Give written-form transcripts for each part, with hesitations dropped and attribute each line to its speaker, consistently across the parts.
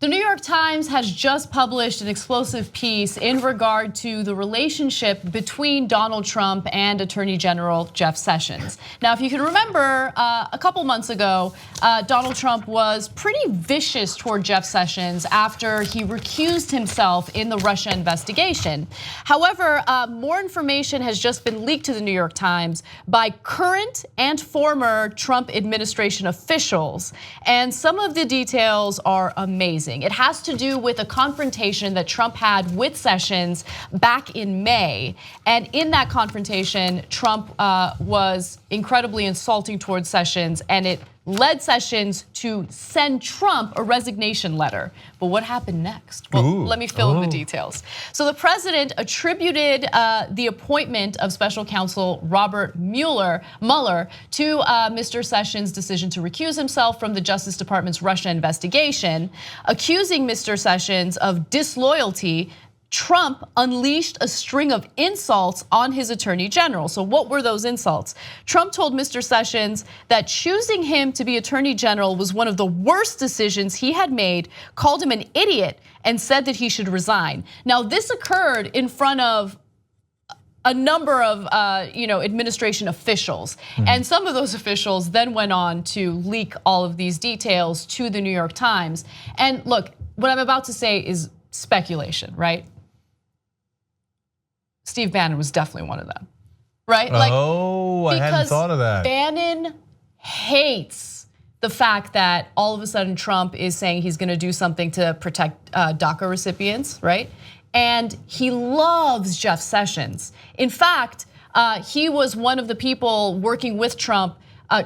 Speaker 1: The New York Times has just published an explosive piece in regard to the relationship between Donald Trump and Attorney General Jeff Sessions. Now, if you can remember, a couple months ago, Donald Trump was pretty vicious toward Jeff Sessions after he recused himself in the Russia investigation. However, more information has just been leaked to the New York Times by current and former Trump administration officials, and some of the details are amazing. It has to do with a confrontation that Trump had with Sessions back in May. And in that confrontation, Trump was incredibly insulting towards Sessions, and it led Sessions to send Trump a resignation letter. But what happened next? Well, let me fill in the details. So the president attributed the appointment of special counsel Robert Mueller to Mr. Sessions' decision to recuse himself from the Justice Department's Russia investigation, accusing Mr. Sessions of disloyalty. Trump unleashed a string of insults on his attorney general. So what were those insults? Trump told Mr. Sessions that choosing him to be attorney general was one of the worst decisions he had made, called him an idiot, and said that he should resign. Now, this occurred in front of a number of administration officials. And some of those officials then went on to leak all of these details to the New York Times. And look, what I'm about to say is speculation, right? Steve Bannon was definitely one of them, right?
Speaker 2: I hadn't thought of that.
Speaker 1: Bannon hates the fact that all of a sudden Trump is saying he's gonna do something to protect DACA recipients, right? And he loves Jeff Sessions. In fact, he was one of the people working with Trump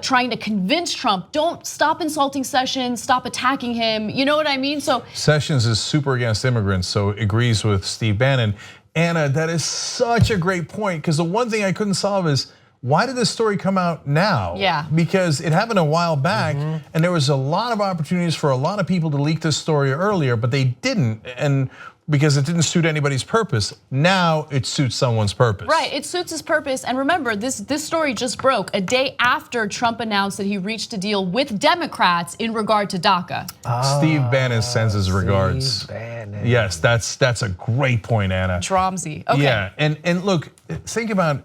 Speaker 1: trying to convince Trump, don't stop insulting Sessions, stop attacking him. You know what I mean? So
Speaker 2: Sessions is super against immigrants, so agrees with Steve Bannon. Anna, that is such a great point, because the one thing I couldn't solve is, why did this story come out now?
Speaker 1: Yeah.
Speaker 2: Because it happened a while back, and there was a lot of opportunities for a lot of people to leak this story earlier, but they didn't, and because it didn't suit anybody's purpose. Now it suits someone's purpose.
Speaker 1: Right, it suits his purpose. And remember, this story just broke a day after Trump announced that he reached a deal with Democrats in regard to DACA.
Speaker 2: Steve Bannon sends his regards.
Speaker 3: Steve Bannon.
Speaker 2: Yes, that's a great point, Anna.
Speaker 1: Dromsy. Okay.
Speaker 2: Yeah, and look, think about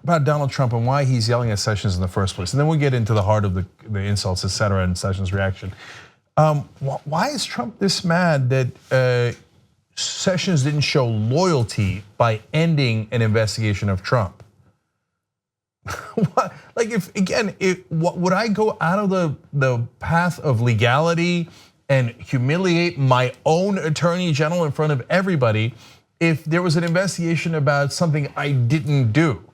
Speaker 2: Donald Trump and why he's yelling at Sessions in the first place, and then we'll get into the heart of the insults, et cetera, and Sessions' reaction. Why is Trump this mad that Sessions didn't show loyalty by ending an investigation of Trump? Like, would I go out of the path of legality and humiliate my own attorney general in front of everybody if there was an investigation about something I didn't do?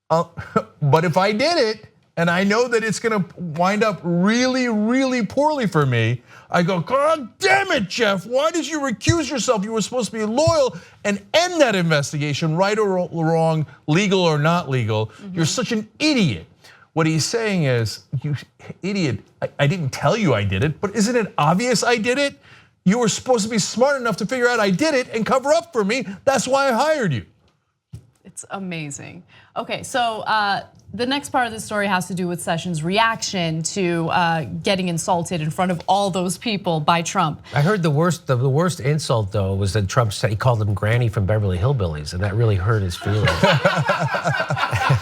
Speaker 2: But if I did it, and I know that it's gonna wind up really, really poorly for me, I go, God damn it, Jeff, why did you recuse yourself? You were supposed to be loyal and end that investigation, right or wrong, legal or not legal. You're such an idiot. What he's saying is, you idiot, I didn't tell you I did it, but isn't it obvious I did it? You were supposed to be smart enough to figure out I did it and cover up for me. That's why I hired you.
Speaker 1: It's amazing. Okay, so the next part of the story has to do with Sessions' reaction to getting insulted in front of all those people by Trump.
Speaker 3: I heard the worst insult though was that Trump said he called him Granny from Beverly Hillbillies, and that really hurt his feelings.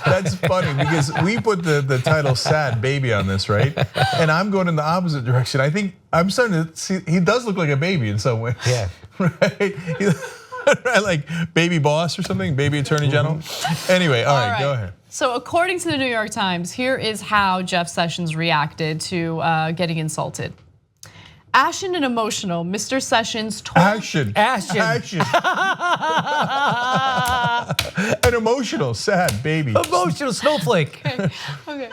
Speaker 2: That's funny because we put the title "Sad Baby" on this, right? And I'm going in the opposite direction. I think I'm starting to see he does look like a baby in some way.
Speaker 3: Yeah.
Speaker 2: Right. Right, like baby boss or something, baby attorney general. Anyway, all right, go ahead.
Speaker 1: So according to the New York Times, here is how Jeff Sessions reacted to getting insulted. Ashen and emotional, Mr. Sessions told-
Speaker 2: Ashen. And emotional, sad baby.
Speaker 3: Emotional snowflake.
Speaker 1: Okay.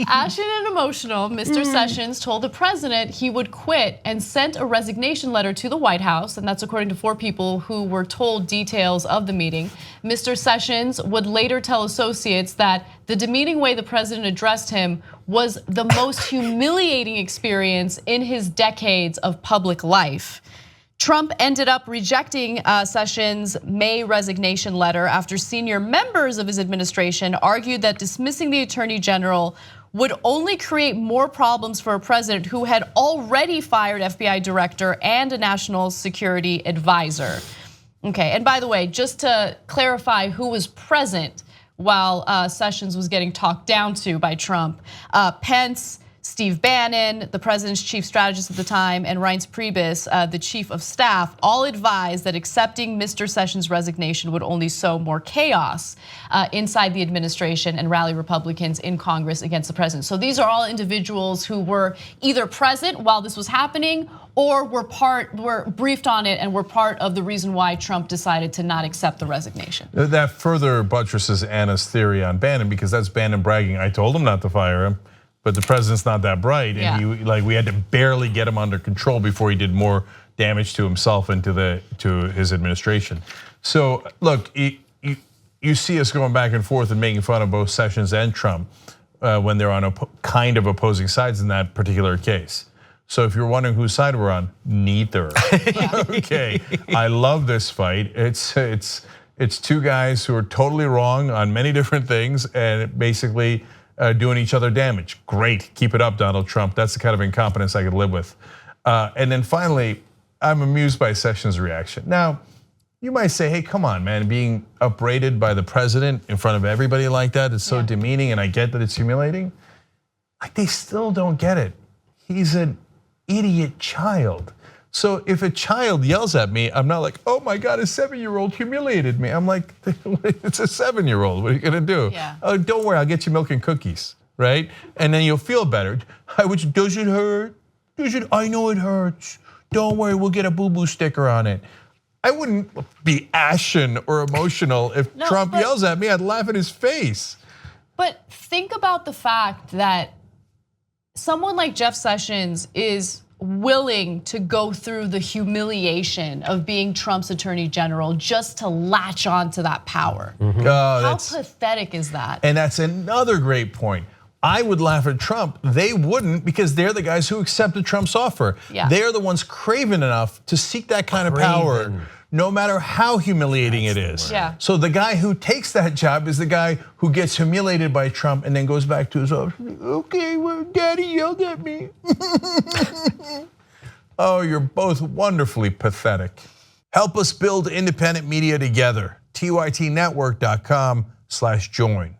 Speaker 1: Ashen and emotional, Mr. Sessions told the president he would quit and sent a resignation letter to the White House, and that's according to 4 people who were told details of the meeting. Mr. Sessions would later tell associates that the demeaning way the president addressed him was the most humiliating experience in his decades of public life. Trump ended up rejecting Sessions' May resignation letter after senior members of his administration argued that dismissing the attorney general would only create more problems for a president who had already fired FBI director and a national security advisor. Okay, and by the way, just to clarify who was present while Sessions was getting talked down to by Trump, Pence, Steve Bannon, the president's chief strategist at the time, and Reince Priebus, the chief of staff, all advised that accepting Mr. Sessions' resignation would only sow more chaos inside the administration and rally Republicans in Congress against the president. So these are all individuals who were either present while this was happening or were briefed on it and were part of the reason why Trump decided to not accept the resignation.
Speaker 2: That further buttresses Anna's theory on Bannon, because that's Bannon bragging, I told him not to fire him. But the president's not that bright, and we had to barely get him under control before he did more damage to himself and to his administration. So look, you see us going back and forth and making fun of both Sessions and Trump when they're on kind of opposing sides in that particular case. So if you're wondering whose side we're on, neither. Okay, I love this fight. It's two guys who are totally wrong on many different things, and basically doing each other damage. Great, keep it up, Donald Trump. That's the kind of incompetence I could live with. And then finally, I'm amused by Sessions' reaction. Now, you might say, hey, come on, man, being upbraided by the president in front of everybody like that is so demeaning, and I get that it's humiliating. Like, they still don't get it. He's an idiot child. So if a child yells at me, I'm not like, oh my God, a 7-year-old humiliated me. I'm like, it's a 7-year-old, what are you gonna do? Oh, don't worry, I'll get you milk and cookies, right? And then you'll feel better. Which, does it hurt? I know it hurts. Don't worry, we'll get a boo-boo sticker on it. I wouldn't be ashen or emotional if Trump yells at me, I'd laugh in his face.
Speaker 1: But think about the fact that someone like Jeff Sessions is willing to go through the humiliation of being Trump's attorney general just to latch on to that power. How pathetic is that?
Speaker 2: And that's another great point. I would laugh at Trump. They wouldn't, because they're the guys who accepted Trump's offer. They're the ones craven enough to seek that kind of power, no matter how humiliating it is. So the guy who takes that job is the guy who gets humiliated by Trump and then goes back to his office. Okay, well, Daddy yelled at me. Oh, you're both wonderfully pathetic. Help us build independent media together. TYTnetwork.com/join.